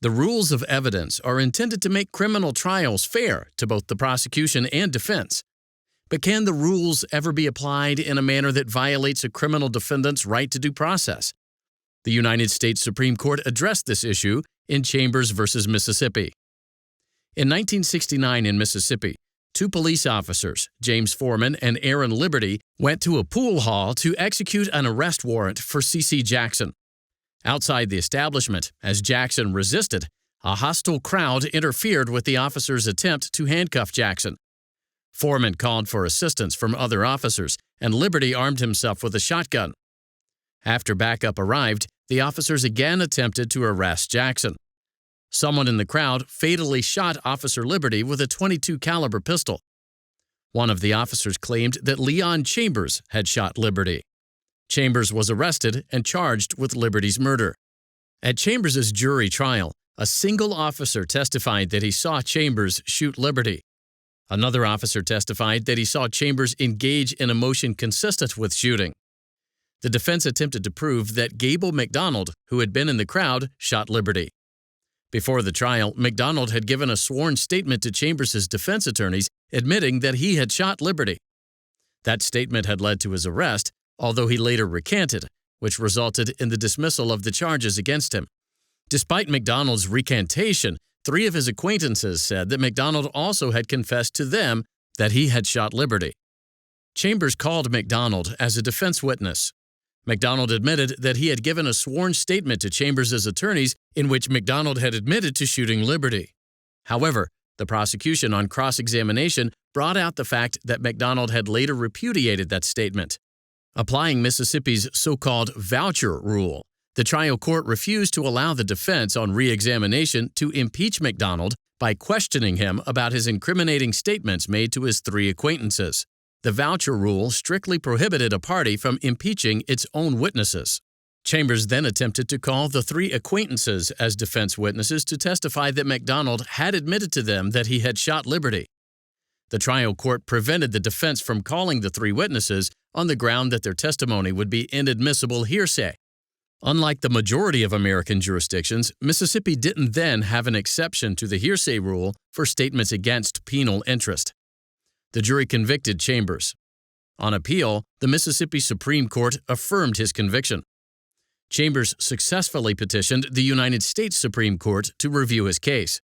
The rules of evidence are intended to make criminal trials fair to both the prosecution and defense. But can the rules ever be applied in a manner that violates a criminal defendant's right to due process? The United States Supreme Court addressed this issue in Chambers v. Mississippi. In 1969 in Mississippi, two police officers, James Forman and Aaron Liberty, went to a pool hall to execute an arrest warrant for C.C. Jackson. Outside the establishment, as Jackson resisted, a hostile crowd interfered with the officers' attempt to handcuff Jackson. Forman called for assistance from other officers, and Liberty armed himself with a shotgun. After backup arrived, the officers again attempted to arrest Jackson. Someone in the crowd fatally shot Officer Liberty with a .22 caliber pistol. One of the officers claimed that Leon Chambers had shot Liberty. Chambers was arrested and charged with Liberty's murder. At Chambers' jury trial, a single officer testified that he saw Chambers shoot Liberty. Another officer testified that he saw Chambers engage in a motion consistent with shooting. The defense attempted to prove that Gable McDonald, who had been in the crowd, shot Liberty. Before the trial, McDonald had given a sworn statement to Chambers' defense attorneys admitting that he had shot Liberty. That statement had led to his arrest, although he later recanted, which resulted in the dismissal of the charges against him. Despite McDonald's recantation, three of his acquaintances said that McDonald also had confessed to them that he had shot Liberty. Chambers called McDonald as a defense witness. McDonald admitted that he had given a sworn statement to Chambers' attorneys in which McDonald had admitted to shooting Liberty. However, the prosecution on cross-examination brought out the fact that McDonald had later repudiated that statement. Applying Mississippi's so-called voucher rule, the trial court refused to allow the defense on re-examination to impeach McDonald by questioning him about his incriminating statements made to his three acquaintances. The voucher rule strictly prohibited a party from impeaching its own witnesses. Chambers then attempted to call the three acquaintances as defense witnesses to testify that McDonald had admitted to them that he had shot Liberty. The trial court prevented the defense from calling the three witnesses on the ground that their testimony would be inadmissible hearsay. Unlike the majority of American jurisdictions, Mississippi didn't then have an exception to the hearsay rule for statements against penal interest. The jury convicted Chambers. On appeal, the Mississippi Supreme Court affirmed his conviction. Chambers successfully petitioned the United States Supreme Court to review his case.